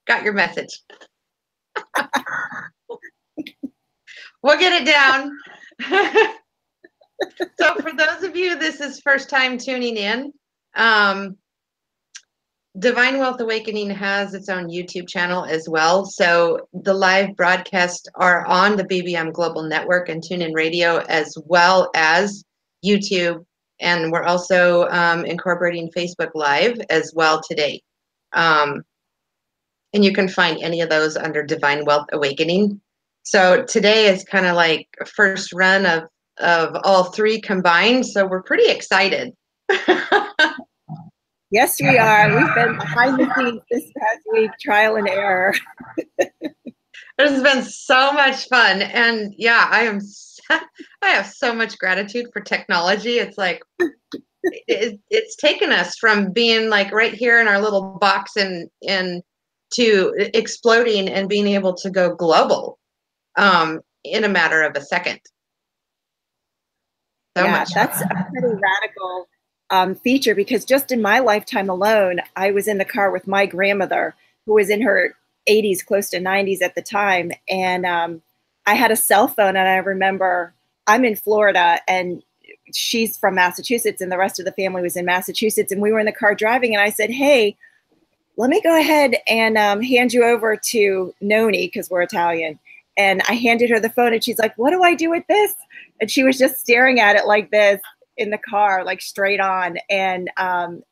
Got your message. We'll get it down. So for those of you, this is first time tuning in. Divine Wealth Awakening has its own YouTube channel as well. So the live broadcasts are on the BBM Global Network and TuneIn Radio, as well as YouTube. And we're also incorporating Facebook Live as well today. And you can find any of those under Divine Wealth Awakening. So today is kind of like a first run of all three combined. So we're pretty excited. Yes, we are. We've been behind the scenes this past week, trial and error. It's been so much fun. And yeah, I have so much gratitude for technology. It's like, it's taken us from being like right here in our little box and to exploding and being able to go global in a matter of a second. That's a pretty radical feature, because just in my lifetime alone, I was in the car with my grandmother, who was in her 80s, close to 90s at the time. And I had a cell phone, and I remember I'm in Florida and she's from Massachusetts, and the rest of the family was in Massachusetts. And we were in the car driving, and I said, hey, let me go ahead and hand you over to Noni, because we're Italian. And I handed her the phone, and she's like, what do I do with this? And she was just staring at it like this in the car, like straight on. And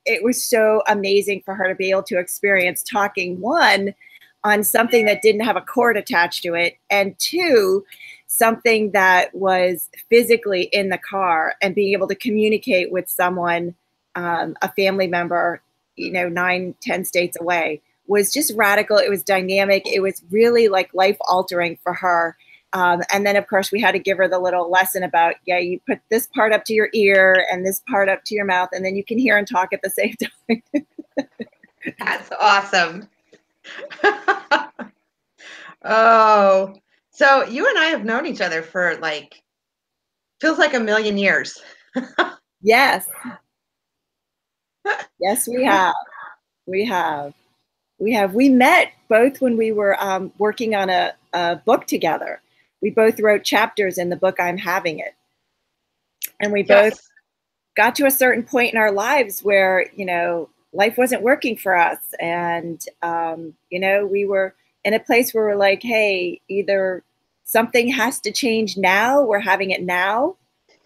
it was so amazing for her to be able to experience talking, one, on something that didn't have a cord attached to it, and two, something that was physically in the car, and being able to communicate with someone, a family member, 9-10 states away, was just radical. It was dynamic. It was really like life altering for her. And then of course we had to give her the little lesson about, you put this part up to your ear and this part up to your mouth, and then you can hear and talk at the same time. That's awesome. Oh, so you and I have known each other for feels like a million years. Yes. Yes, we have. We met both when we were working on a book together. We both wrote chapters in the book, I'm Having It. And we both got to a certain point in our lives where, life wasn't working for us. And, we were in a place where we're like, hey, either something has to change now, we're having it now,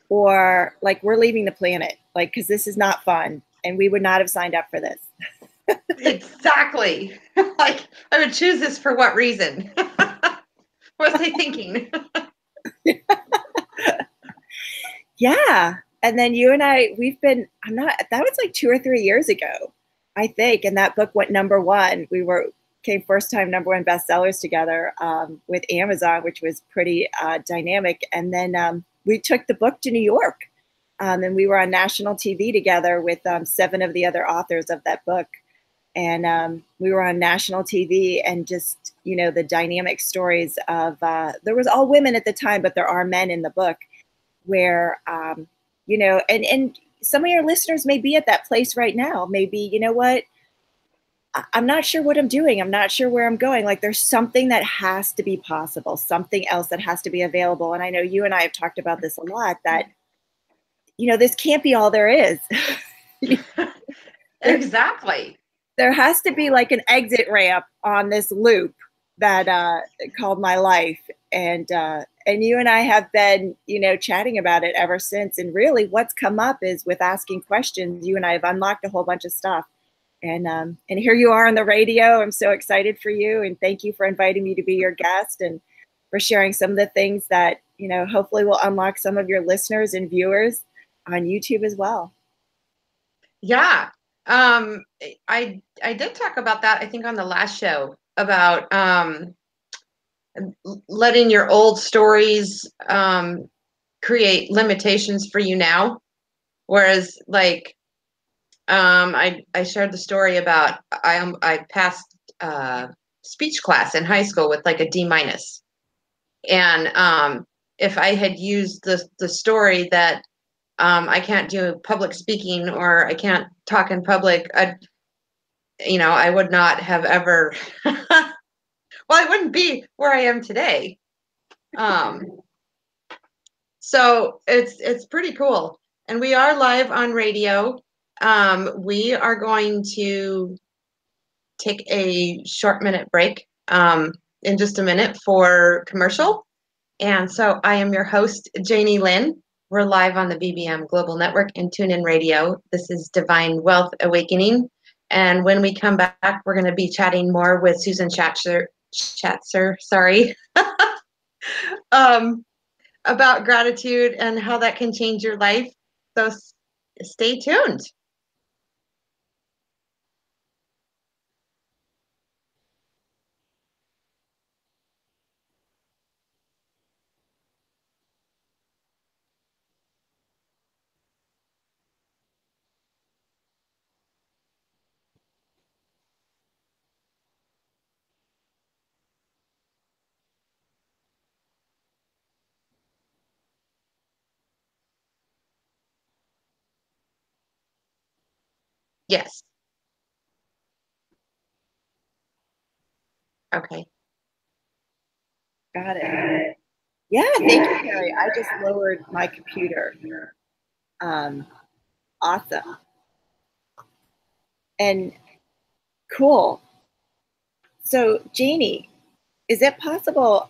or we're leaving the planet, because this is not fun. And we would not have signed up for this. Exactly. I would choose this for what reason? What was I thinking? Yeah. And then you and I, that was like 2 or 3 years ago, I think. And that book went #1. We came first time #1 bestsellers together with Amazon, which was pretty dynamic. And then we took the book to New York. And we were on national TV together with 7 of the other authors of that book. And we were on national TV, and just, the dynamic stories of, there was all women at the time, but there are men in the book where, and some of your listeners may be at that place right now. Maybe, you know what? I'm not sure what I'm doing. I'm not sure where I'm going. There's something that has to be possible, something else that has to be available. And I know you and I have talked about this a lot, that, this can't be all there is. Exactly. There has to be an exit ramp on this loop that called my life. And you and I have been, chatting about it ever since. And really what's come up is, with asking questions, you and I have unlocked a whole bunch of stuff. And here you are on the radio. I'm so excited for you. And thank you for inviting me to be your guest, and for sharing some of the things that, hopefully will unlock some of your listeners and viewers on YouTube as well. Yeah. I did talk about that, I think, on the last show, about letting your old stories create limitations for you now. Whereas I shared the story about I passed speech class in high school with a D-. And if I had used the story that I can't do public speaking, or I can't talk in public, I would not have ever well, I wouldn't be where I am today. So it's pretty cool. And we are live on radio. We are going to take a short minute break in just a minute for commercial. And so I am your host, Janie Lin. We're live on the BBM Global Network and TuneIn Radio. This is Divine Wealth Awakening. And when we come back, we're going to be chatting more with Susan Shatzer, sorry, about gratitude and how that can change your life. So stay tuned. Yes. Okay. Got it. Yeah, thank you, Carrie. I just lowered my computer. Awesome. And cool. So, Janie, is it possible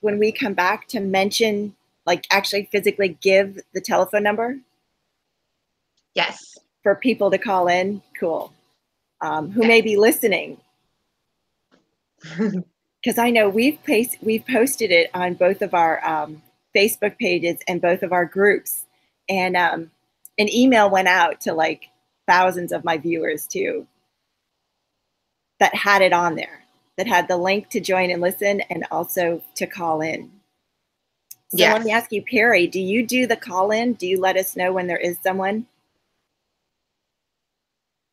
when we come back to mention, like actually physically give the telephone number? Yes. For people to call in? Cool. Who may be listening. Because I know we've posted it on both of our Facebook pages and both of our groups. And an email went out to like thousands of my viewers too that had it on there, that had the link to join and listen and also to call in. So yes. Let me ask you, Perry, do you do the call in? Do you let us know when there is someone?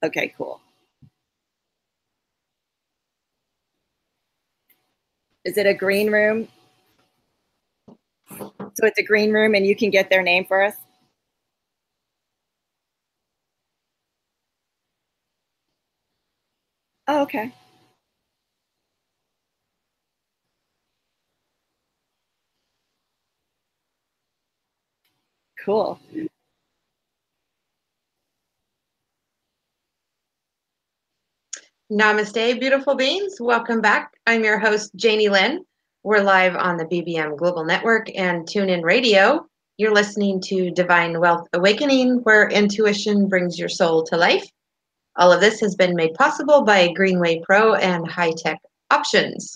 Okay, cool. Is it a green room? So it's a green room and you can get their name for us? Oh, okay. Cool. Namaste, beautiful beings. Welcome back. I'm your host, Janie Lin. We're live on the BBM Global Network and TuneIn Radio. You're listening to Divine Wealth Awakening, where intuition brings your soul to life. All of this has been made possible by Greenway Pro and High Tech Options.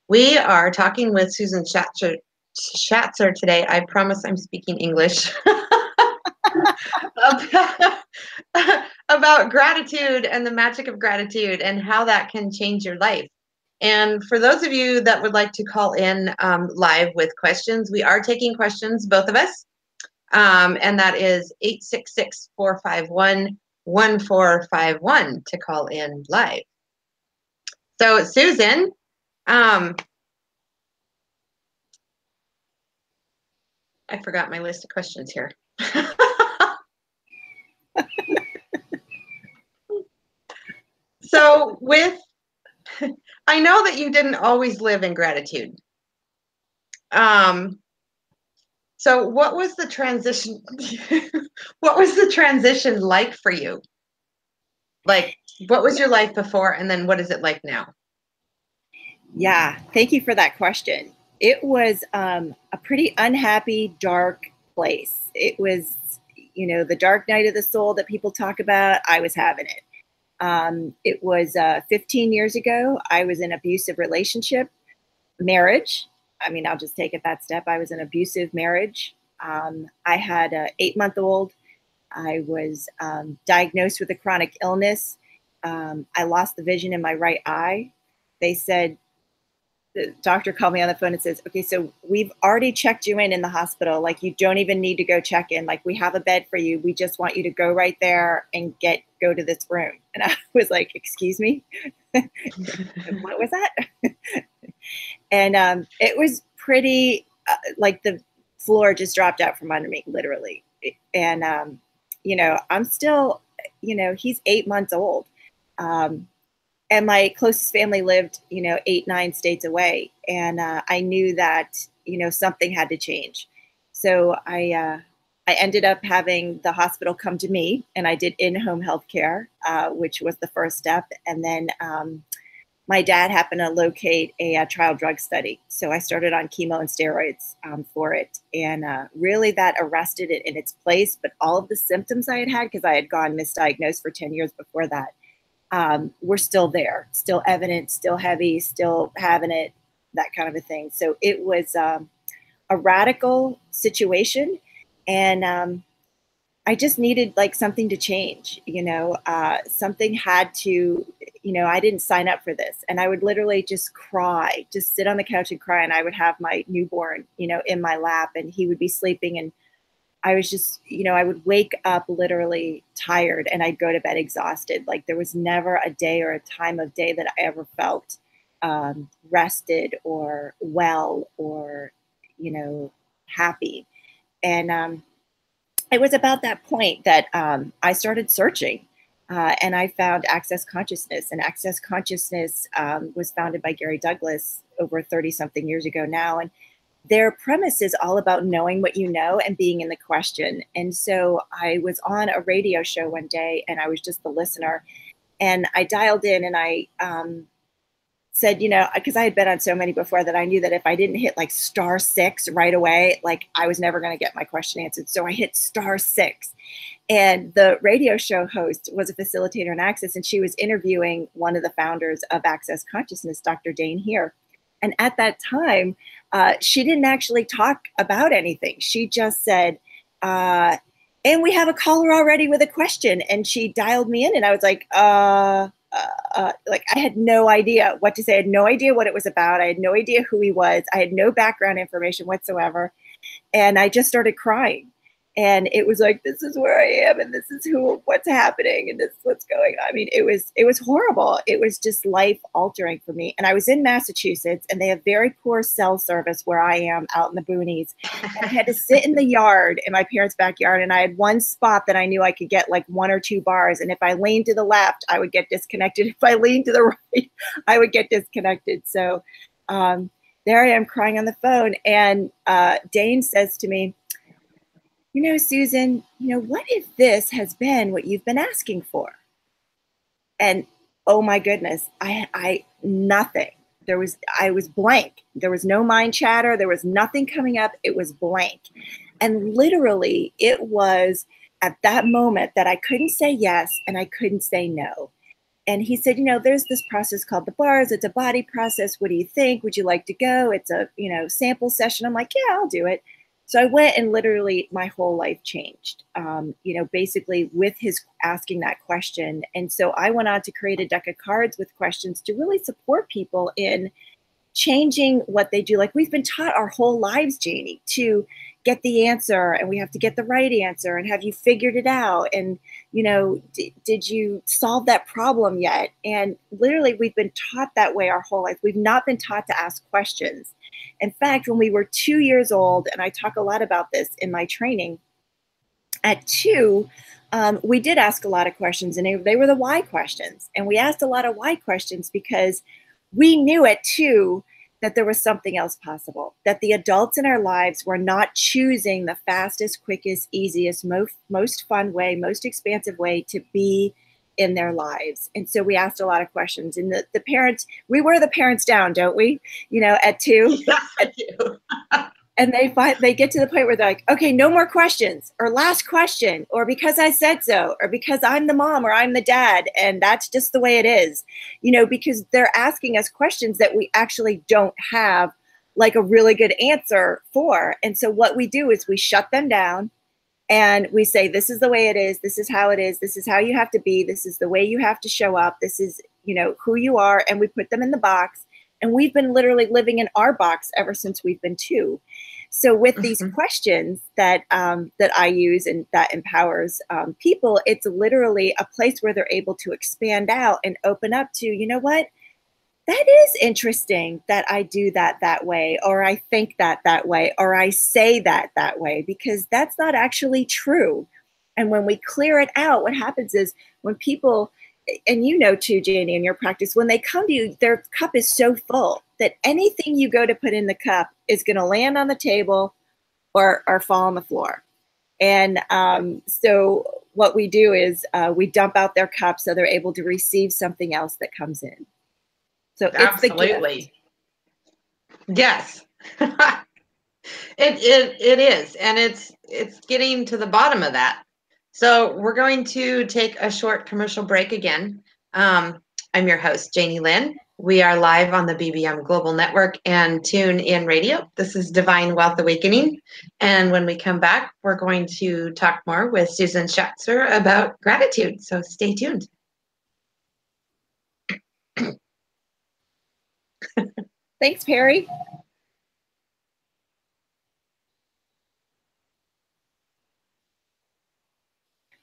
We are talking with Susan Shatzer today. I promise I'm speaking English. About gratitude and the magic of gratitude and how that can change your life. And for those of you that would like to call in live with questions, we are taking questions, both of us. And that is 866-451-1451 to call in live. So Susan, I forgot my list of questions here. So I know that you didn't always live in gratitude. So what was the transition? What was the transition like for you? Like, what was your life before, and then what is it like now? Yeah, thank you for that question. It was a pretty unhappy, dark place. It was, the dark night of the soul that people talk about. I was having it. It was 15 years ago. I was in an abusive relationship, marriage. I mean, I'll just take it that step. I was in an abusive marriage. I had an 8-month-old. I was diagnosed with a chronic illness. I lost the vision in my right eye. They said, the doctor called me on the phone and says, okay, so we've already checked you in the hospital. Like, you don't even need to go check in. Like, we have a bed for you. We just want you to go right there and go to this room. And I was like, excuse me? What was that? And it was pretty, like the floor just dropped out from under me, literally. And, I'm still, he's 8 months old. And and my closest family lived, 8, 9 states away. And I knew that, something had to change. So I ended up having the hospital come to me, and I did in-home healthcare, which was the first step. And then my dad happened to locate a trial drug study. So I started on chemo and steroids for it. And really that arrested it in its place. But all of the symptoms I had, because I had gone misdiagnosed for 10 years before that, were still there, still evident, still heavy, still having it, that kind of a thing. So it was a radical situation. And I just needed like something to change, something had to, I didn't sign up for this. And I would literally just cry, just sit on the couch and cry. And I would have my newborn, in my lap, and he would be sleeping. And I was just, I would wake up literally tired, and I'd go to bed exhausted. Like there was never a day or a time of day that I ever felt rested or well or, happy. And it was about that point that I started searching, and I found Access Consciousness. And Access Consciousness was founded by Gary Douglas over 30-something years ago now. And their premise is all about knowing what you know and being in the question. And so I was on a radio show one day, and I was just the listener. And I dialed in, and I said, because I had been on so many before that I knew that if I didn't hit like *6 right away, like I was never going to get my question answered. So I hit *6. And the radio show host was a facilitator in Access, and she was interviewing one of the founders of Access Consciousness, Dr. Dane Here. And at that time, she didn't actually talk about anything. She just said, and we have a caller already with a question. And she dialed me in, and I was like, like I had no idea what to say. I had no idea what it was about. I had no idea who he was. I had no background information whatsoever. And I just started crying. And it was like, this is where I am, and this is what's happening, and this is what's going on. I mean, it was horrible. It was just life altering for me. And I was in Massachusetts, and they have very poor cell service where I am out in the boonies. And I had to sit in the yard, in my parents' backyard, and I had one spot that I knew I could get like 1 or 2 bars. And if I leaned to the left, I would get disconnected. If I leaned to the right, I would get disconnected. So there I am crying on the phone. And Dane says to me, Susan, what if this has been what you've been asking for? And oh my goodness, I nothing. I was blank. There was no mind chatter. There was nothing coming up. It was blank. And literally it was at that moment that I couldn't say yes and I couldn't say no. And he said, there's this process called the bars. It's a body process. What do you think? Would you like to go? It's a, sample session. I'm like, yeah, I'll do it. So I went, and literally my whole life changed, basically with his asking that question. And so I went on to create a deck of cards with questions to really support people in changing what they do. Like we've been taught our whole lives, Janie, to get the answer, and we have to get the right answer. And have you figured it out? And, did you solve that problem yet? And literally we've been taught that way our whole life. We've not been taught to ask questions. In fact, when we were 2 years old, and I talk a lot about this in my training, at 2, we did ask a lot of questions, and they were the why questions. And we asked a lot of why questions because we knew at 2 that there was something else possible, that the adults in our lives were not choosing the fastest, quickest, easiest, most fun way, most expansive way to be in their lives. And so we asked a lot of questions, and the parents, we wear the parents down, don't we? At 2. Yeah, I do. And they get to the point where they're like, okay, no more questions, or last question, or because I said so, or because I'm the mom or I'm the dad. And that's just the way it is, because they're asking us questions that we actually don't have like a really good answer for. And so what we do is we shut them down. And we say, this is the way it is. This is how it is. This is how you have to be. This is the way you have to show up. This is, who you are. And we put them in the box. And we've been literally living in our box ever since we've been 2. So with these questions that I use and that empowers people, it's literally a place where they're able to expand out and open up to, what? That is interesting that I do that way, or I think that way, or I say that way, because that's not actually true. And when we clear it out, what happens is when people and you know too, Janie, in your practice, when they come to you, their cup is so full that anything you go to put in the cup is going to land on the table or fall on the floor. And so what we do is we dump out their cup so they're able to receive something else that comes in. So absolutely. Yes. It is, and it's getting to the bottom of that. So we're going to take a short commercial break again. I'm your host, Janie Lin. We are live on the BBM Global Network and Tune In Radio. This is Divine Wealth Awakening. And when we come back, we're going to talk more with Susan Shatzer about gratitude. So stay tuned. Thanks, Perry.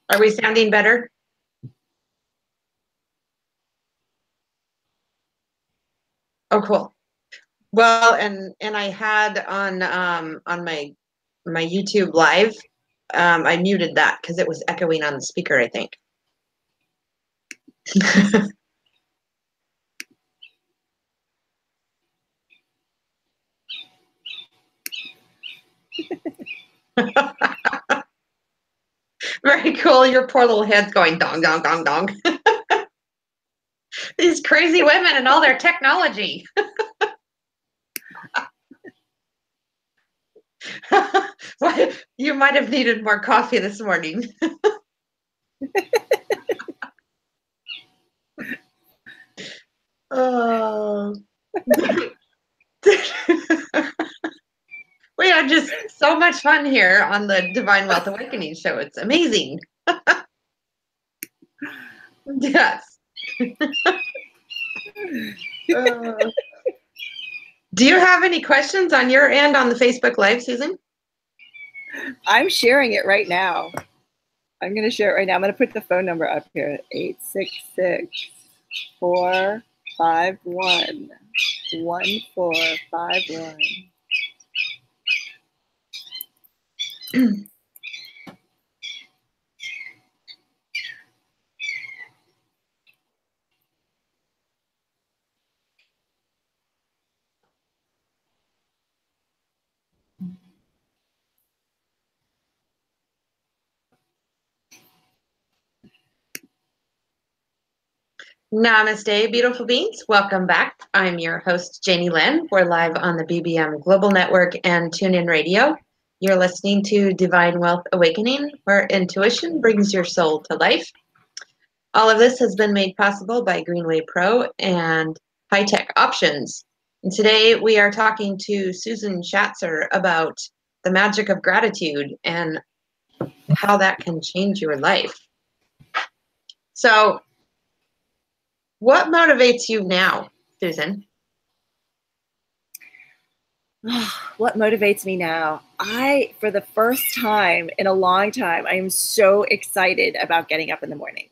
Are we sounding better? Oh, cool. Well, and I had on my YouTube live, I muted that because it was echoing on the speaker, I think. Very cool. Your poor little head's going dong, dong, dong, dong. These crazy women and all their technology. Well, you might have needed more coffee this morning. Oh. We had just so much fun here on the Divine Wealth Awakening show. It's amazing. Yes. Do you have any questions on your end on the Facebook Live, Susan? I'm sharing it right now. I'm going to share it right now. I'm going to put the phone number up here, 866-451-1451. Namaste, beautiful beings. Welcome back. I'm your host, Janie Lin. We're live on the BBM Global Network and TuneIn Radio. You're listening to Divine Wealth Awakening, where intuition brings your soul to life. All of this has been made possible by Greenway Pro and High Tech Options. And today we are talking to Susan Shatzer about the magic of gratitude and how that can change your life. So, what motivates you now, Susan? What motivates me now? For the first time in a long time, I am so excited about getting up in the morning.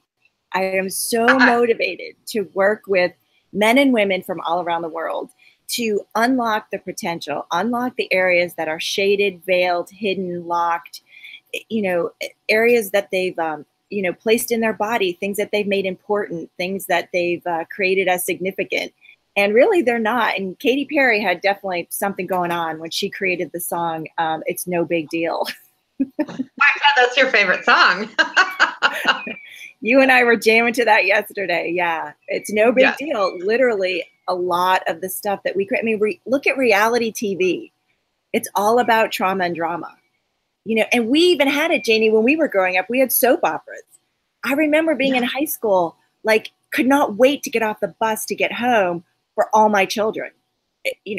I am so motivated to work with men and women from all around the world to unlock the potential, unlock the areas that are shaded, veiled, hidden, locked, areas that they've placed in their body, things that they've made important, things that they've created as significant. And really, they're not. And Katy Perry had definitely something going on when she created the song, It's No Big Deal. I thought that's your favorite song. You and I were jamming to that yesterday. Yeah, it's no big deal. Literally, a lot of the stuff that we create. I mean, look at reality TV. It's all about trauma and drama. And we even had it, Janie, when we were growing up. We had soap operas. I remember being in high school, could not wait to get off the bus to get home for All My Children,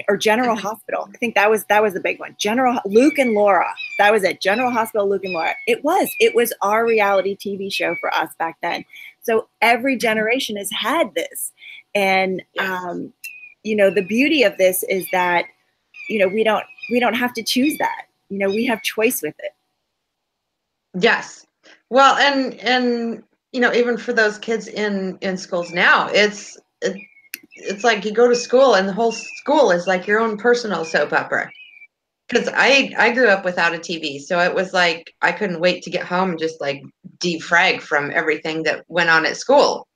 or General Hospital. I think that was the big one. Luke and Laura. That was it. General Hospital, Luke and Laura. It was our reality TV show for us back then. So every generation has had this. And, the beauty of this is that, we don't have to choose that. We have choice with it. Yes. Well, and even for those kids in schools now, it's like you go to school and the whole school is like your own personal soap opera. Because I grew up without a TV, so it was like I couldn't wait to get home and just like defrag from everything that went on at school.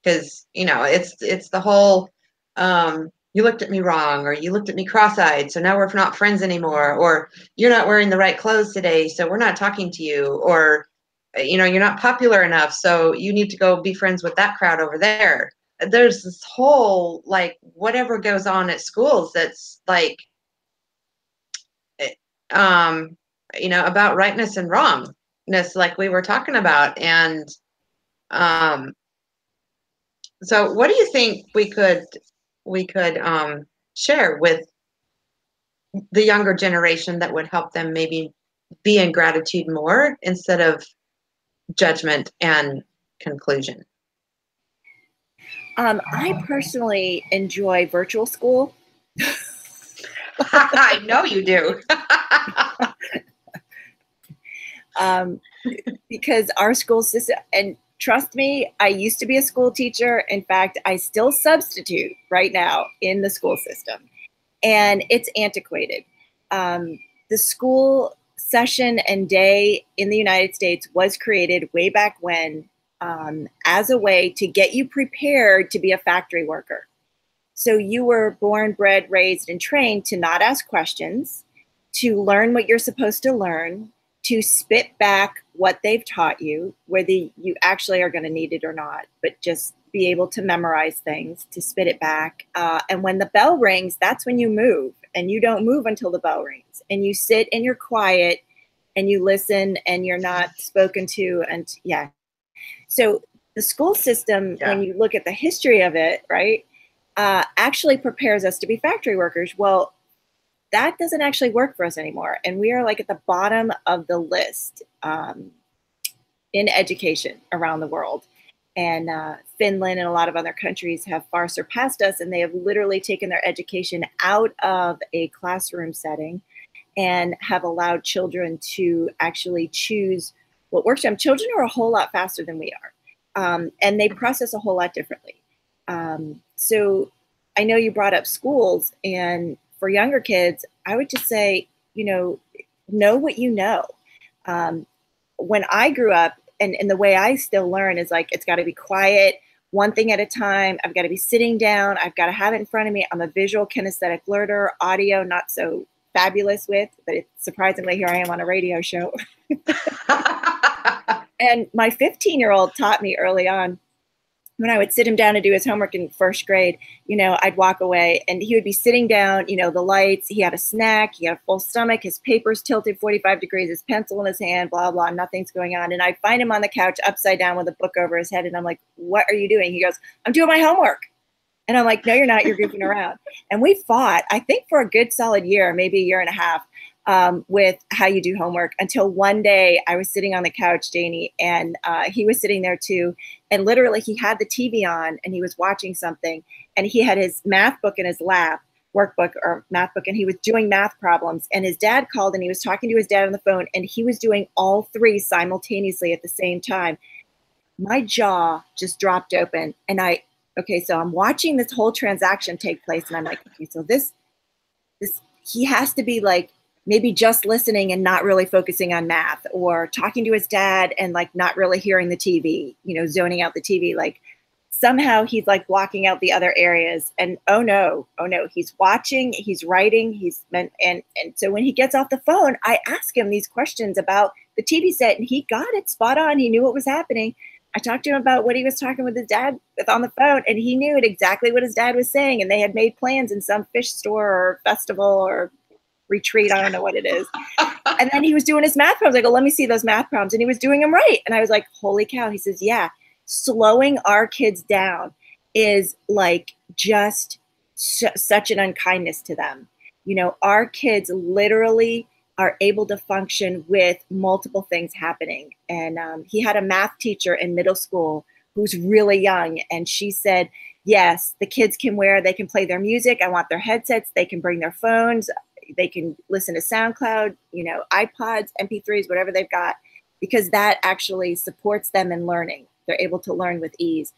because, you know, it's the whole, you looked at me wrong, or you looked at me cross-eyed, so now we're not friends anymore, or you're not wearing the right clothes today, so we're not talking to you, or, you know, you're not popular enough, so you need to go be friends with that crowd over there. There's this whole, like, whatever goes on at schools that's like, um, you know, about rightness and wrongness, like we were talking about. And so what do you think we could share with the younger generation that would help them maybe be in gratitude more instead of judgment and conclusion? I personally enjoy virtual school. I know you do. Because our school system, and trust me, I used to be a school teacher. In fact, I still substitute right now in the school system, and it's antiquated. The school session and day in the United States was created way back when, as a way to get you prepared to be a factory worker. So you were born, bred, raised, and trained to not ask questions, to learn what you're supposed to learn, to spit back what they've taught you, whether you actually are going to need it or not, but just be able to memorize things, to spit it back. And when the bell rings, that's when you move, and you don't move until the bell rings, and you sit and you're quiet and you listen and you're not spoken to. And yeah. So the school system, when you look at the history of it, right, actually prepares us to be factory workers. Well, that doesn't actually work for us anymore. And we are like at the bottom of the list in education around the world. And Finland and a lot of other countries have far surpassed us, and they have literally taken their education out of a classroom setting and have allowed children to actually choose what works for them. Children are a whole lot faster than we are, and they process a whole lot differently. So I know you brought up schools, and for younger kids, I would just say, know what you know. When I grew up, and the way I still learn is like, it's got to be quiet, one thing at a time. I've got to be sitting down. I've got to have it in front of me. I'm a visual kinesthetic learner, audio, not so fabulous with, but it's surprisingly, here I am on a radio show. And my 15-year-old taught me early on, when I would sit him down to do his homework in first grade, I'd walk away and he would be sitting down, the lights, he had a snack, he had a full stomach, his paper's tilted 45 degrees, his pencil in his hand, blah, blah, nothing's going on. And I'd find him on the couch upside down with a book over his head. And I'm like, what are you doing? He goes, I'm doing my homework. And I'm like, no, you're not, you're goofing around. And we fought, I think for a good solid year, maybe a year and a half, with how you do homework, until one day I was sitting on the couch, Janie, and he was sitting there too. And literally he had the TV on and he was watching something, and he had his math book in his lap, workbook or math book, and he was doing math problems. And his dad called and he was talking to his dad on the phone, and he was doing all three simultaneously at the same time. My jaw just dropped open, and so I'm watching this whole transaction take place, and I'm like, okay, so this he has to be like maybe just listening and not really focusing on math, or talking to his dad and like not really hearing the TV, zoning out the TV. Like somehow he's like blocking out the other areas. And oh no, he's watching, he's writing, and so when he gets off the phone, I ask him these questions about the TV set, and he got it spot on. He knew what was happening. I talked to him about what he was talking with his dad with on the phone, and he knew it exactly what his dad was saying. And they had made plans in some fish store or festival or retreat. I don't know what it is. And then he was doing his math problems. I go, let me see those math problems. And he was doing them right. And I was like, holy cow. He says, yeah, slowing our kids down is like just such an unkindness to them. Our kids literally are able to function with multiple things happening. And he had a math teacher in middle school who's really young. And she said, yes, the kids they can play their music. I want their headsets. They can bring their phones. They can listen to SoundCloud, iPods, MP3s, whatever they've got, because that actually supports them in learning. They're able to learn with ease.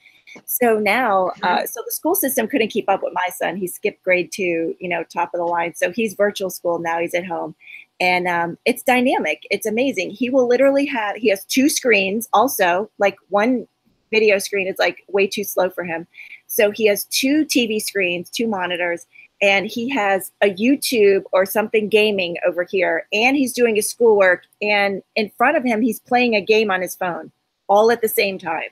So now, so the school system couldn't keep up with my son. He skipped grade 2, top of the line. So he's virtual school. Now he's at home. And it's dynamic. It's amazing. He will literally he has 2 screens also, like one video screen is like way too slow for him. So he has 2 TV screens, 2 monitors, and he has a YouTube or something gaming over here, and he's doing his schoolwork, and in front of him, he's playing a game on his phone all at the same time.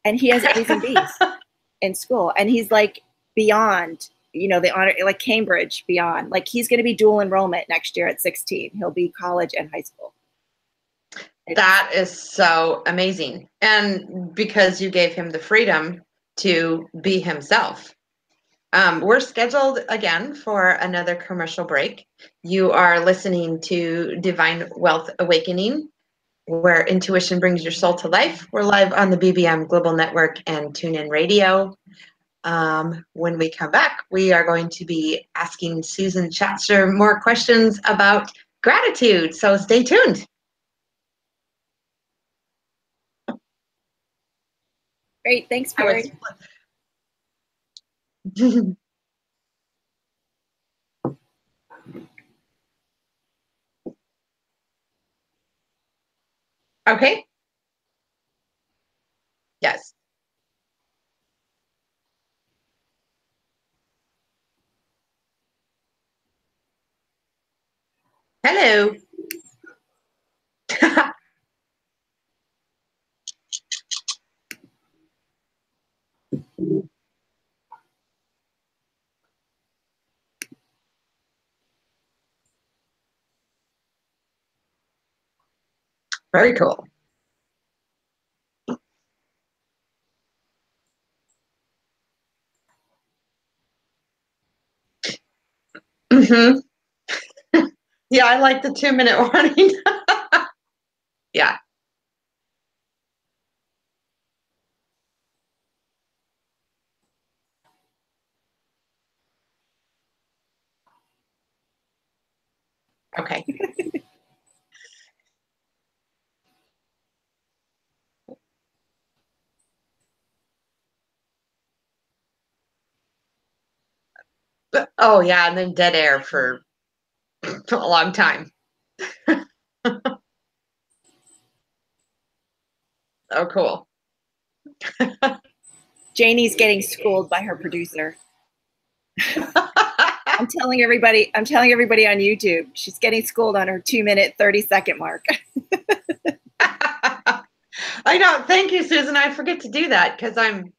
And he has A's and B's in school, and he's like beyond, you know, the honor, like Cambridge beyond. Like he's going to be dual enrollment next year at 16. He'll be college and high school. That is so amazing. And because you gave him the freedom to be himself. We're scheduled again for another commercial break. You are listening to Divine Wealth Awakening, where intuition brings your soul to life. We're live on the BBM Global Network and TuneIn Radio. When we come back, we are going to be asking Susan Shatzer more questions about gratitude. So stay tuned. Great. Thanks, Barry. Okay. Yes. Hello. Very cool. Mm-hmm. Yeah, I like the 2-minute warning. Yeah. Okay. Oh, yeah, and then dead air for a long time. Oh, cool. Janie's getting schooled by her producer. I'm telling everybody on YouTube, she's getting schooled on her 2-minute, 30-second mark. I know. Thank you, Susan. I forget to do that because I'm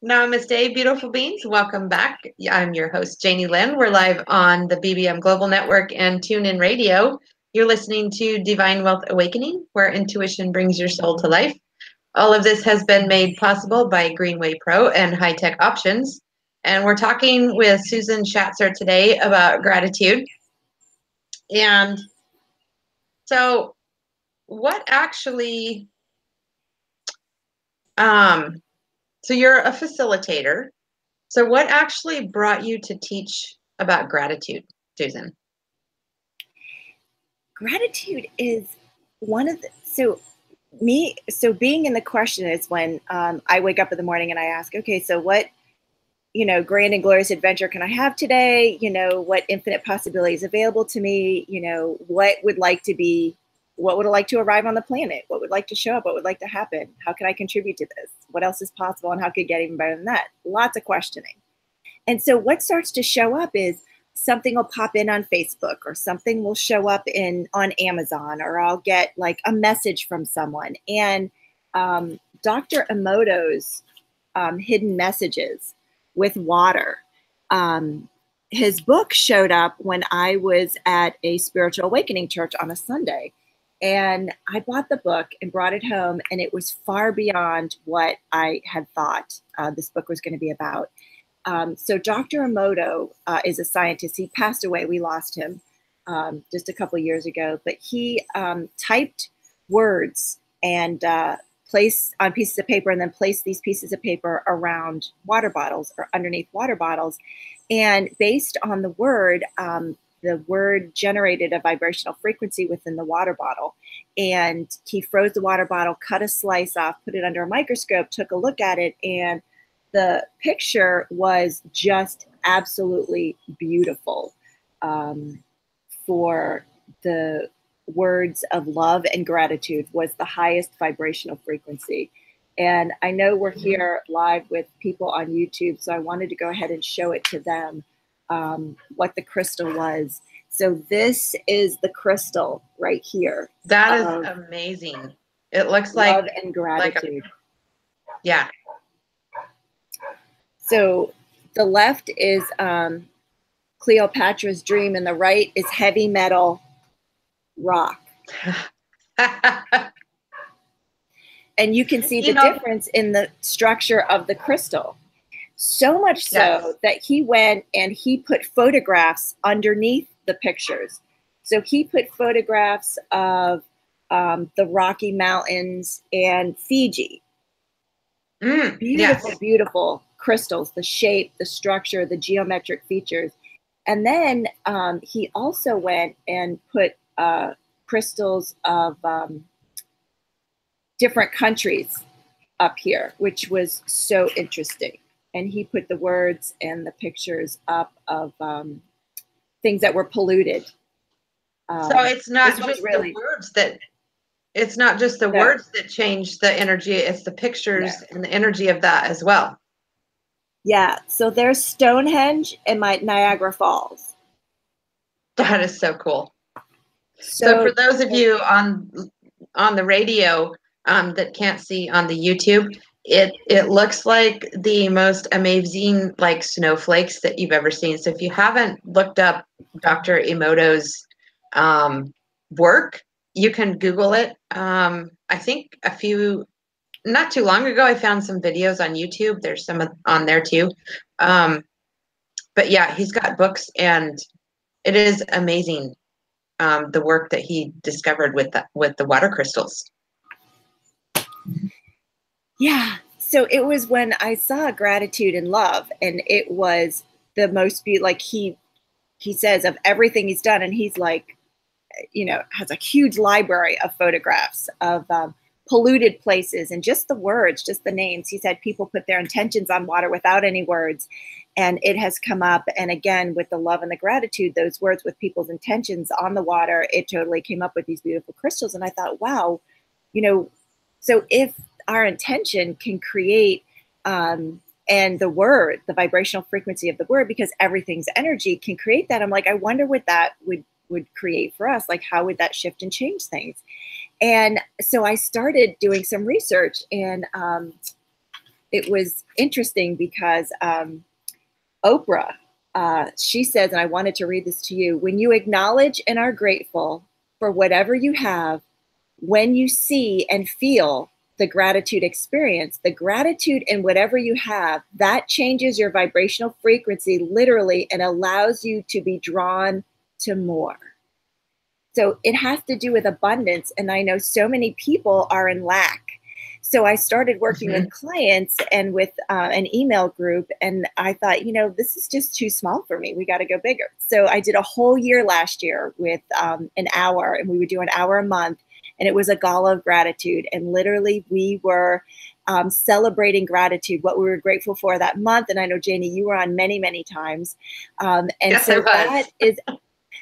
Namaste, beautiful beings. Welcome back. I'm your host, Janie Lin. We're live on the BBM Global Network and TuneIn Radio. You're listening to Divine Wealth Awakening, where intuition brings your soul to life. All of this has been made possible by Greenway Pro and High Tech Options. And we're talking with Susan Shatzer today about gratitude. And so what actually, so you're a facilitator. So what actually brought you to teach about gratitude, Susan? Gratitude is one of the, so being in the question is when I wake up in the morning and I ask, okay, so what, you know, grand and glorious adventure can I have today? You know, what infinite possibilities available to me? You know, what would I like to arrive on the planet? What would like to show up? What would like to happen? How can I contribute to this? What else is possible? And how could it get even better than that? Lots of questioning. And so what starts to show up is something will pop in on Facebook, or something will show up on Amazon, or I'll get like a message from someone. And Dr. Emoto's Hidden Messages with Water, his book showed up when I was at a spiritual awakening church on a Sunday. And I bought the book and brought it home, and it was far beyond what I had thought this book was going to be about. So Dr. Emoto is a scientist. He passed away. We lost him just a couple of years ago. But he typed words and placed on pieces of paper, and then placed these pieces of paper around water bottles or underneath water bottles. And based on the word generated a vibrational frequency within the water bottle. And he froze the water bottle, cut a slice off, put it under a microscope, took a look at it, and the picture was just absolutely beautiful, for the words of love and gratitude was the highest vibrational frequency. And I know we're here live with people on YouTube, so I wanted to go ahead and show it to them, what the crystal was. So this is the crystal right here. That is amazing. It looks like love and gratitude. Yeah. So the left is Cleopatra's Dream, and the right is heavy metal rock. And you can see the difference in the structure of the crystal. So much so that he went and he put photographs underneath the pictures. So he put photographs of the Rocky Mountains and Fiji. Beautiful, beautiful crystals, the shape, the structure, the geometric features. And then he also went and put crystals of different countries up here, which was so interesting. And he put the words and the pictures up of things that were polluted. So it's not just the words that, it's not just the words that change the energy, it's the pictures and the energy of that as well. Yeah, so there's Stonehenge and Niagara Falls. That is so cool. So for those of you on the radio that can't see on the YouTube, it looks like the most amazing like snowflakes that you've ever seen. So if you haven't looked up Dr. Emoto's work, you can Google it. I think not too long ago, I found some videos on YouTube. There's some on there too. But yeah, he's got books, and it is amazing the work that he discovered with the water crystals. Yeah. So it was when I saw Gratitude and Love, and it was the most beautiful, like he says, of everything he's done. And he's like, you know, has a huge library of photographs of polluted places, and just the words, just the names. He said people put their intentions on water without any words, and it has come up. And again, with the love and the gratitude, those words with people's intentions on the water, it totally came up with these beautiful crystals. And I thought, wow, you know, so if our intention can create, and the word, the vibrational frequency of the word, because everything's energy, can create that. I'm like, I wonder what that would create for us. Like, how would that shift and change things? And so I started doing some research, and it was interesting because Oprah, she says, and I wanted to read this to you: when you acknowledge and are grateful for whatever you have, when you see and feel the gratitude experience, the gratitude in whatever you have, that changes your vibrational frequency literally and allows you to be drawn to more. So it has to do with abundance. And I know so many people are in lack. So I started working with clients and with an email group. And I thought, you know, this is just too small for me. We got to go bigger. So I did a whole year last year with an hour, and we would do an hour a month. And it was a gala of gratitude. And literally we were celebrating gratitude, what we were grateful for that month. And I know, Janie, you were on many, many times. And yes, so that is,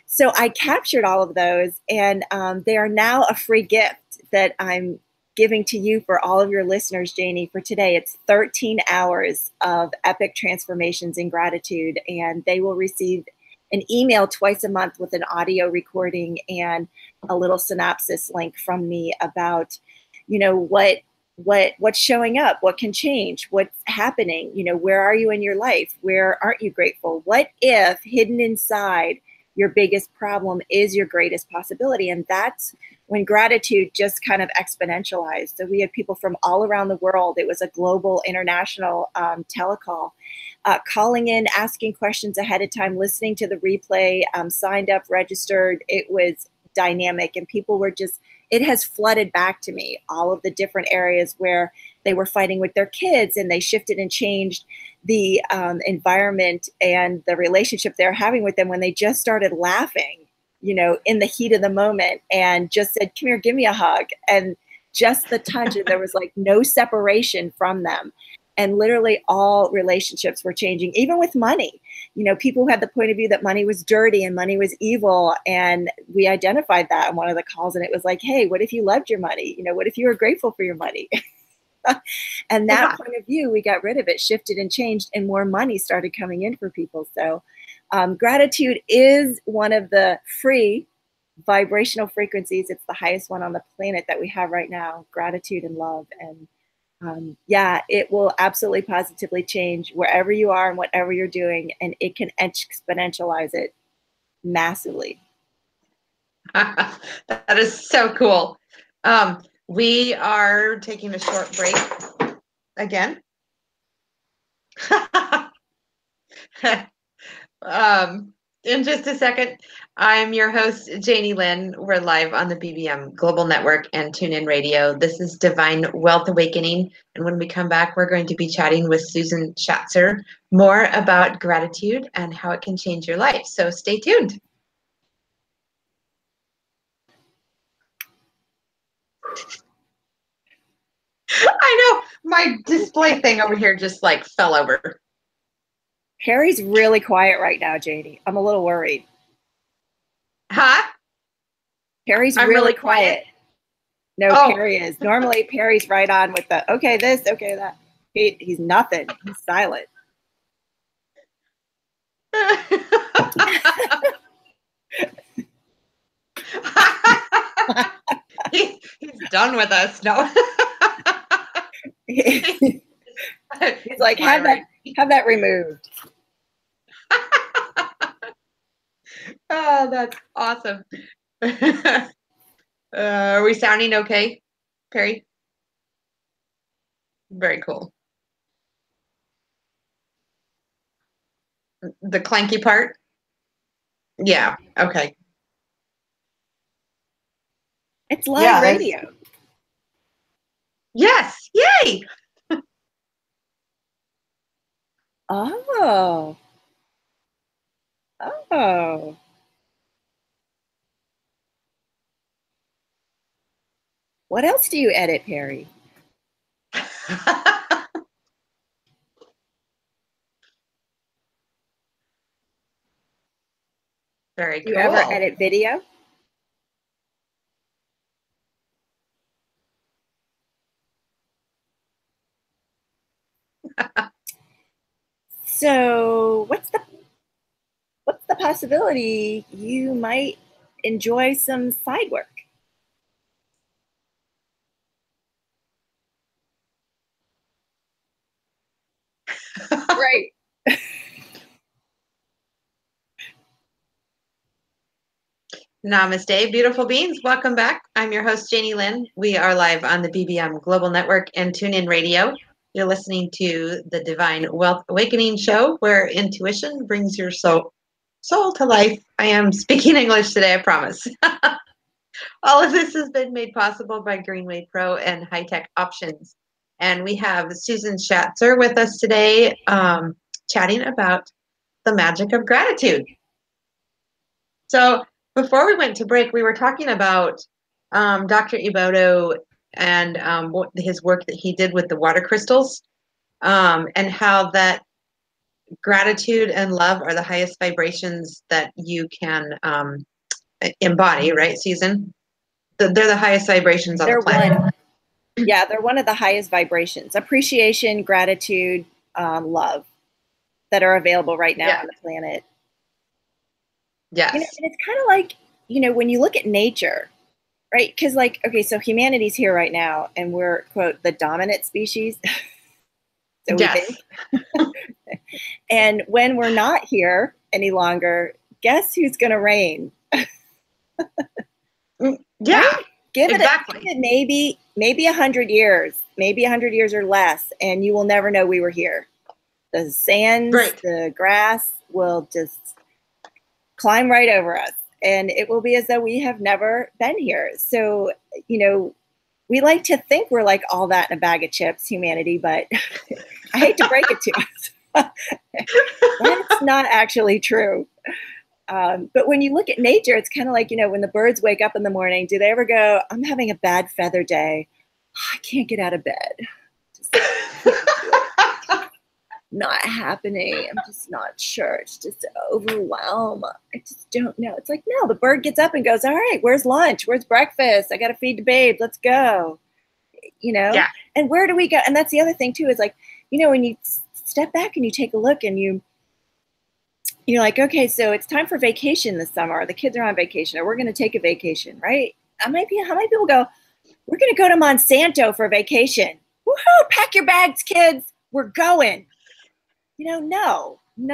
so I captured all of those, and they are now a free gift that I'm giving to you for all of your listeners, Janie, for today. It's 13 hours of epic transformations in gratitude, and they will receive an email twice a month with an audio recording and a little synopsis link from me about, you know, what's showing up, what can change, what's happening, you know, where are you in your life? Where aren't you grateful? What if hidden inside your biggest problem is your greatest possibility? And that's when gratitude just kind of exponentialized. So we had people from all around the world. It was a global, international telecall, calling in, asking questions ahead of time, listening to the replay, signed up, registered. It was dynamic, and people were just, it has flooded back to me, all of the different areas where they were fighting with their kids, and they shifted and changed the environment and the relationship they're having with them when they just started laughing, you know, in the heat of the moment, and just said, come here, give me a hug. And just the touch, and there was like no separation from them. And literally all relationships were changing, even with money. You know, people who had the point of view that money was dirty and money was evil. And we identified that in one of the calls. And it was like, hey, what if you loved your money? You know, what if you were grateful for your money? And that point of view, we got rid of it, shifted and changed, and more money started coming in for people. So gratitude is one of the free vibrational frequencies. It's the highest one on the planet that we have right now, gratitude and love. And yeah, it will absolutely positively change wherever you are and whatever you're doing, and it can exponentialize it massively. That is so cool. We are taking a short break again. In just a second, I'm your host, Janie Lin. We're live on the BBM Global Network and TuneIn Radio. This is Divine Wealth Awakening. And when we come back, we're going to be chatting with Susan Shatzer more about gratitude and how it can change your life. So stay tuned. I know, my display thing over here just like fell over. Harry's really quiet right now, Janie. I'm a little worried. Huh? Perry's really quiet. No, Perry is. Normally, Perry's right on with the, okay, this, okay, that. He's nothing. He's silent. He's done with us. No. He's like, have that removed. Oh, that's awesome. Are we sounding okay, Perry? Very cool. The clanky part? Yeah, okay. It's live radio. Yes, yay! Oh. What else do you edit, Perry? Very cool. Do you ever edit video? So what's the possibility you might enjoy some side work? Right. Namaste, beautiful beings. Welcome back. I'm your host, Janie Lin. We are live on the BBM Global Network and TuneIn Radio. You're listening to the Divine Wealth Awakening show, where intuition brings your soul to life. I am speaking English today, I promise. All of this has been made possible by Greenway Pro and High Tech Options. And we have Susan Shatzer with us today, chatting about the magic of gratitude. So before we went to break, we were talking about Dr. Iboto and his work that he did with the water crystals, and how that gratitude and love are the highest vibrations that you can embody, right, Susan? They're the highest vibrations on the planet. Yeah, they're one of the highest vibrations. Appreciation, gratitude, love that are available right now on the planet. Yes. You know, and it's kind of like, you know, when you look at nature, right? Because like, okay, so humanity's here right now and we're, quote, the dominant species. So we think. And when we're not here any longer, guess who's going to reign? Yeah. Right? Give it maybe 100 years, maybe 100 years or less, and you will never know we were here. The sands, the grass will just climb right over us, and it will be as though we have never been here. So, you know, we like to think we're like all that in a bag of chips, humanity, but I hate to break it to us. That's not actually true. But when you look at nature, it's kind of like, you know, when the birds wake up in the morning, do they ever go, I'm having a bad feather day. I can't get out of bed. not happening. I'm just not sure. It's just overwhelmed. I just don't know. It's like, no, the bird gets up and goes, all right, where's lunch? Where's breakfast? I got to feed the babe. Let's go. You know? Yeah. And where do we go? And that's the other thing too, is like, you know, when you step back and you take a look and you're like, okay, so it's time for vacation this summer, or the kids are on vacation, or we're going to take a vacation, right? How many people go, we're going to go to Monsanto for a vacation. Woohoo, pack your bags, kids. We're going. You know, no. You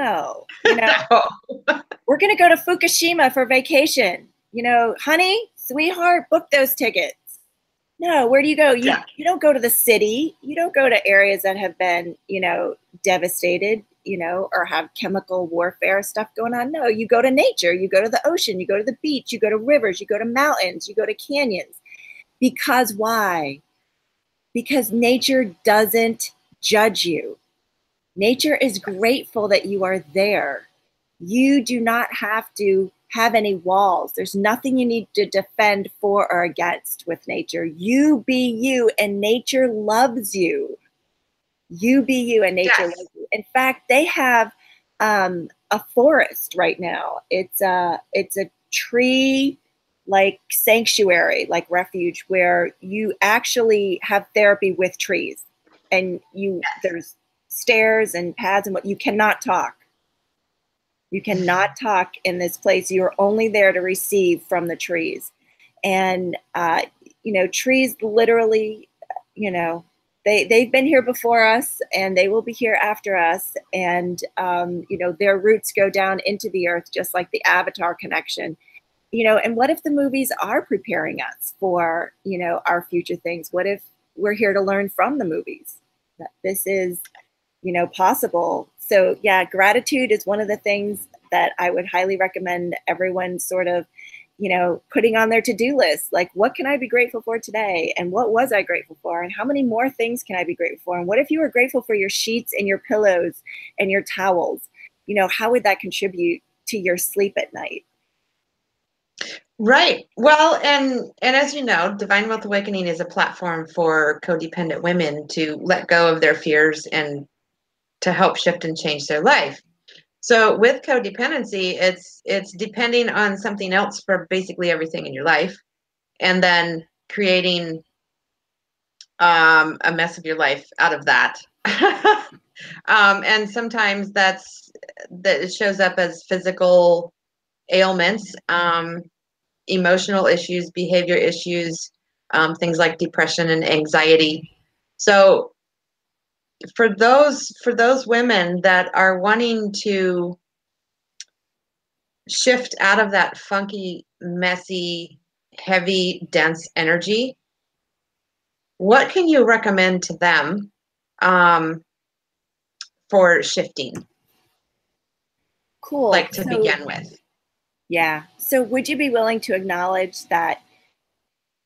know, No. we're going to go to Fukushima for vacation. You know, honey, sweetheart, book those tickets. No, where do you go? You don't go to the city. You don't go to areas that have been, you know, devastated, you know, or have chemical warfare stuff going on. No, you go to nature. You go to the ocean. You go to the beach. You go to rivers. You go to mountains. You go to canyons. Because why? Because nature doesn't judge you. Nature is grateful that you are there. You do not have to have any walls. There's nothing you need to defend for or against with nature. You be you, and nature loves you. You be you, and nature loves you. In fact, they have a forest right now. It's a tree like sanctuary, like refuge, where you actually have therapy with trees, and there's stairs and pads and what you cannot talk. You cannot talk in this place. You're only there to receive from the trees. And, you know, trees literally, you know, they've been here before us, and they will be here after us. And, you know, their roots go down into the earth, just like the Avatar connection. You know, and what if the movies are preparing us for, you know, our future things? What if we're here to learn from the movies that this is, you know, possible? So yeah, gratitude is one of the things that I would highly recommend everyone sort of, you know, putting on their to-do list. Like, what can I be grateful for today? And what was I grateful for? And how many more things can I be grateful for? And what if you were grateful for your sheets and your pillows and your towels? You know, how would that contribute to your sleep at night? Right. Well, and as you know, Divine Wealth Awakening is a platform for codependent women to let go of their fears and to help shift and change their life. So with codependency, it's depending on something else for basically everything in your life, and then creating a mess of your life out of that. And sometimes that it shows up as physical ailments, emotional issues, behavior issues, things like depression and anxiety. So for those women that are wanting to shift out of that funky, messy, heavy, dense energy, what can you recommend to them for shifting? Cool. Like to begin with. Yeah. So would you be willing to acknowledge that,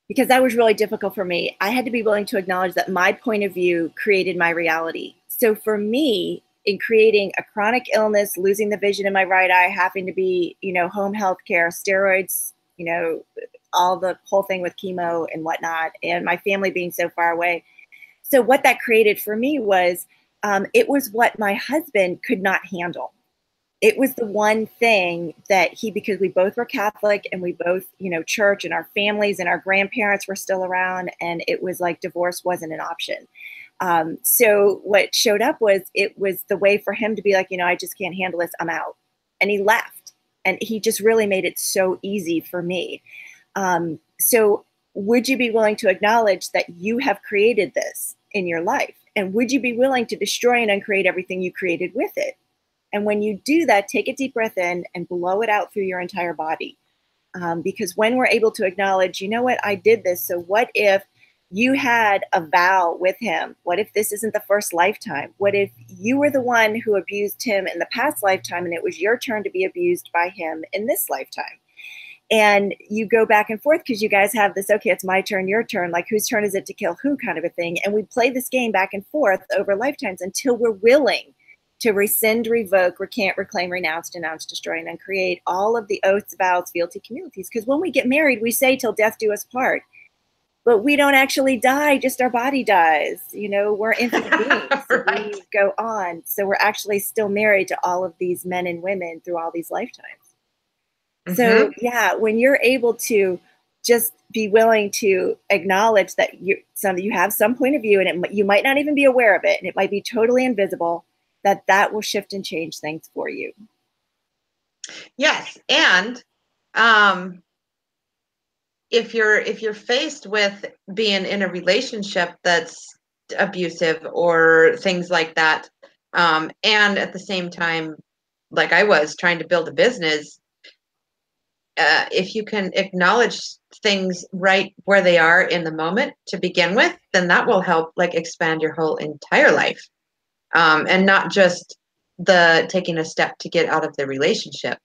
because that was really difficult for me, I had to be willing to acknowledge that my point of view created my reality. So for me, in creating a chronic illness, losing the vision in my right eye, having to be, you know, home health care, steroids, you know, all the whole thing with chemo and whatnot, and my family being so far away. So what that created for me was, it was what my husband could not handle. It was the one thing that because we both were Catholic and we both, you know, church, and our families and our grandparents were still around, and it was like divorce wasn't an option. So what showed up was, it was the way for him to be like, you know, I just can't handle this, I'm out. And he left, and he just really made it so easy for me. So would you be willing to acknowledge that you have created this in your life? And would you be willing to destroy and uncreate everything you created with it? And when you do that, take a deep breath in and blow it out through your entire body. Because when we're able to acknowledge, you know what, I did this. So what if you had a vow with him? What if this isn't the first lifetime? What if you were the one who abused him in the past lifetime, and it was your turn to be abused by him in this lifetime? And you go back and forth because you guys have this, okay, it's my turn, your turn, like whose turn is it to kill who kind of a thing. And we play this game back and forth over lifetimes until we're willing to rescind, revoke, recant, reclaim, renounce, denounce, destroy, and uncreate all of the oaths, vows, fealty, communities. Because when we get married, we say till death do us part. but we don't actually die, just our body dies. You know, we're infinite beings. Right. We go on. So we're actually still married to all of these men and women through all these lifetimes. So yeah, when you're able to just be willing to acknowledge that you have some point of view, and you might not even be aware of it, and it might be totally invisible, that will shift and change things for you. Yes, and if you're faced with being in a relationship that's abusive or things like that, and at the same time, like I was trying to build a business, if you can acknowledge things right where they are in the moment to begin with, then that will help like expand your whole entire life, and not just the taking a step to get out of the relationship,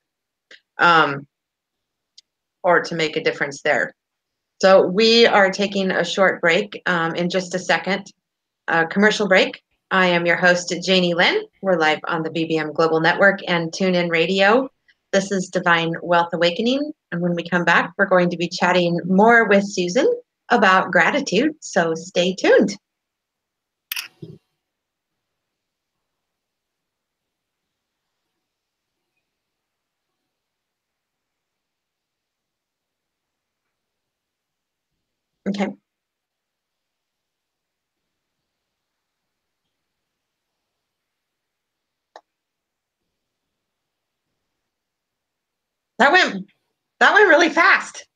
or to make a difference there. So we are taking a short break in just a second, commercial break. I am your host, Janie Lin. We're live on the BBM Global Network and TuneIn Radio. This is Divine Wealth Awakening. And when we come back, we're going to be chatting more with Susan about gratitude. So stay tuned. Okay. That went really fast.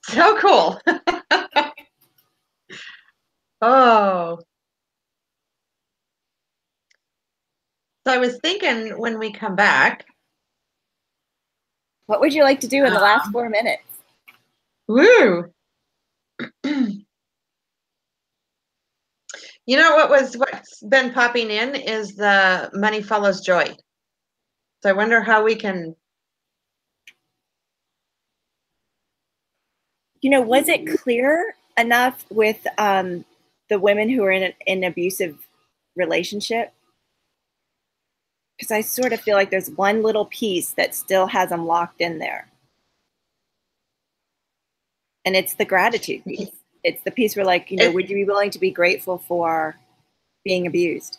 So cool. Oh. So I was thinking when we come back. What would you like to do in the last 4 minutes? Woo. You know what's been popping in is the money follows joy. So I wonder how we can. You know, was it clear enough with the women who are in an abusive relationship? Because I sort of feel like there's one little piece that still has them locked in there. And it's the gratitude piece. It's the piece where, like, you know, would you be willing to be grateful for being abused?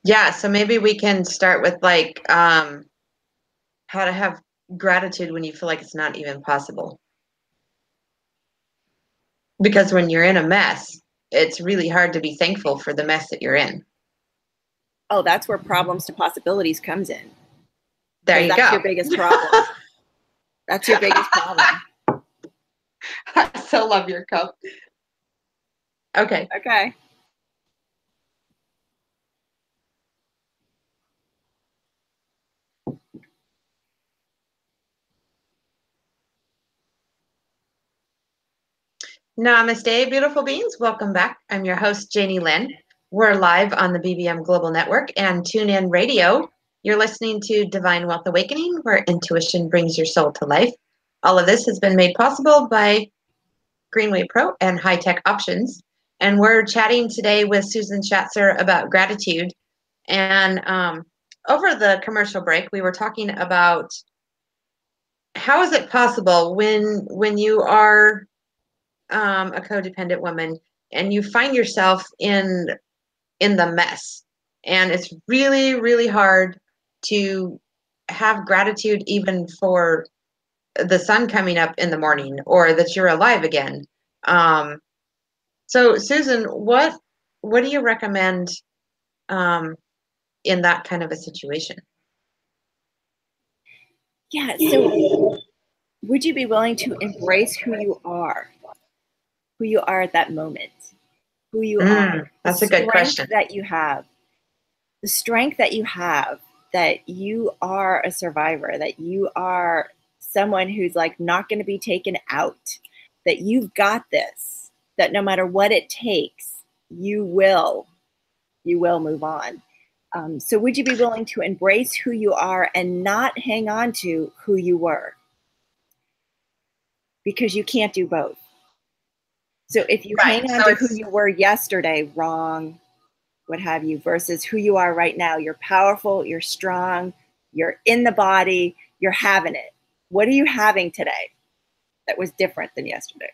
Yeah, so maybe we can start with like how to have gratitude when you feel like it's not even possible. Because when you're in a mess, it's really hard to be thankful for the mess that you're in. Oh, that's where problems to possibilities comes in. There you go. That's your biggest problem. That's your biggest problem. I so love your cup. Okay. Okay. Namaste, beautiful beings. Welcome back. I'm your host, Janie Lin. We're live on the BBM Global Network and TuneIn Radio. You're listening to Divine Wealth Awakening, where intuition brings your soul to life. All of this has been made possible by Greenway Pro and High Tech Options. And we're chatting today with Susan Shatzer about gratitude. And over the commercial break, we were talking about how is it possible when you are a codependent woman and you find yourself in the mess, and it's really, really hard to have gratitude even for the sun coming up in the morning or that you're alive again. So Susan, what do you recommend in that kind of a situation? Yeah, so would you be willing to embrace who you are at that moment, who you are? That's a good question. That you have, the strength that you have, that you are a survivor, that you are someone who's like not going to be taken out, that you've got this, that no matter what it takes, you will move on. So would you be willing to embrace who you are and not hang on to who you were? Because you can't do both. So if you hang on to who you were yesterday, wrong, what have you, versus who you are right now, you're powerful, you're strong, you're in the body, you're having it. What are you having today that was different than yesterday?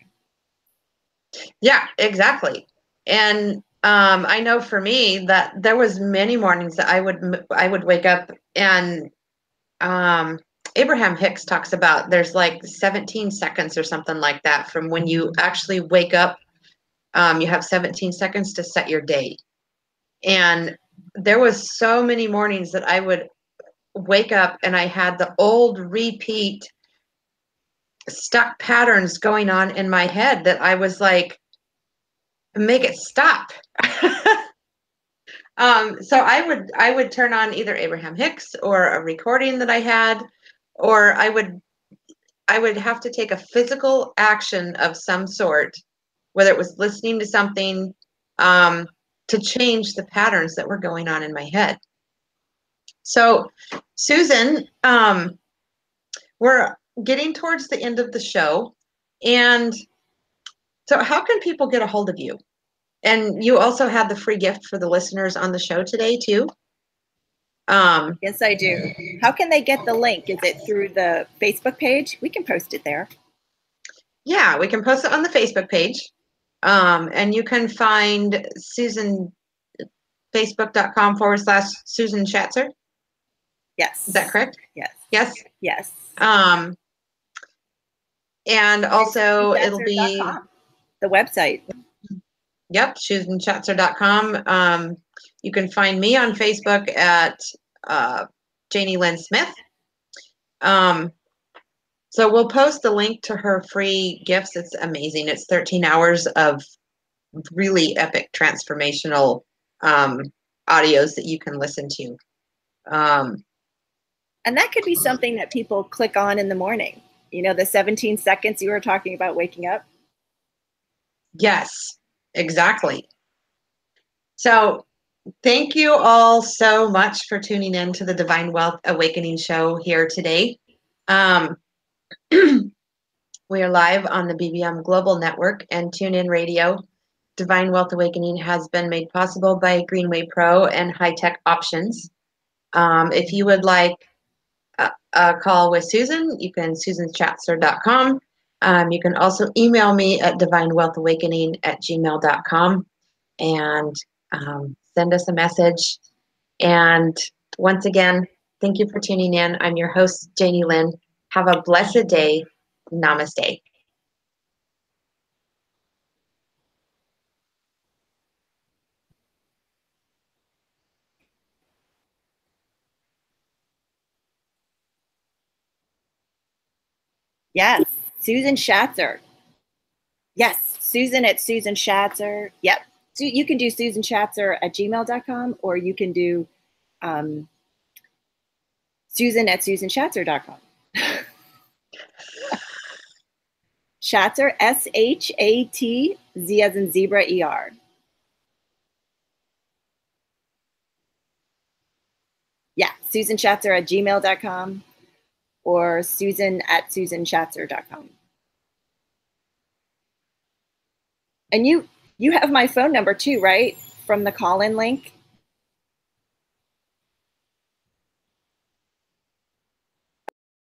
Yeah, exactly. And I know for me that there was many mornings that I would wake up and Abraham Hicks talks about there's like 17 seconds or something like that from when you actually wake up. You have 17 seconds to set your day. And there was so many mornings that I would wake up and I had the old repeat stuck patterns going on in my head that I was like, make it stop. So I would turn on either Abraham Hicks or a recording that I had, or I would have to take a physical action of some sort, whether it was listening to something, to change the patterns that were going on in my head. So, Susan, we're getting towards the end of the show, and so how can people get a hold of you? And you also had the free gift for the listeners on the show today, too. Yes, I do. How can they get the link? Is it through the Facebook page? We can post it there. Yeah, we can post it on the Facebook page. And you can find Susan, facebook.com/Susan Shatzer. Yes. Is that correct? Yes. Yes. Yes. And also it'll be the website. Yep, SusanShatzer.com. You can find me on Facebook at Janie Lin Smith. So we'll post the link to her free gifts. It's amazing. It's 13 hours of really epic transformational audios that you can listen to. And that could be something that people click on in the morning. You know, the 17 seconds you were talking about waking up. Yes, exactly. So thank you all so much for tuning in to the Divine Wealth Awakening show here today. We are live on the BBM Global Network and TuneIn Radio. Divine Wealth Awakening has been made possible by Greenway Pro and High Tech Options. If you would like a call with Susan, you can susanshatzer.com. You can also email me at divinewealthawakening@gmail.com and send us a message. And once again, thank you for tuning in. I'm your host, Janie Lin. Have a blessed day. Namaste. Yes, Susan Shatzer. Yes, Susan at Susan Shatzer. Yep. So you can do susanshatzer@gmail.com, or you can do Susan at susanshatzer.com. Shatzer, SHATZ as in zebra, ER. Yeah, susanshatzer@gmail.com or Susan at susanshatzer.com. And you have my phone number too, right? From the call-in link.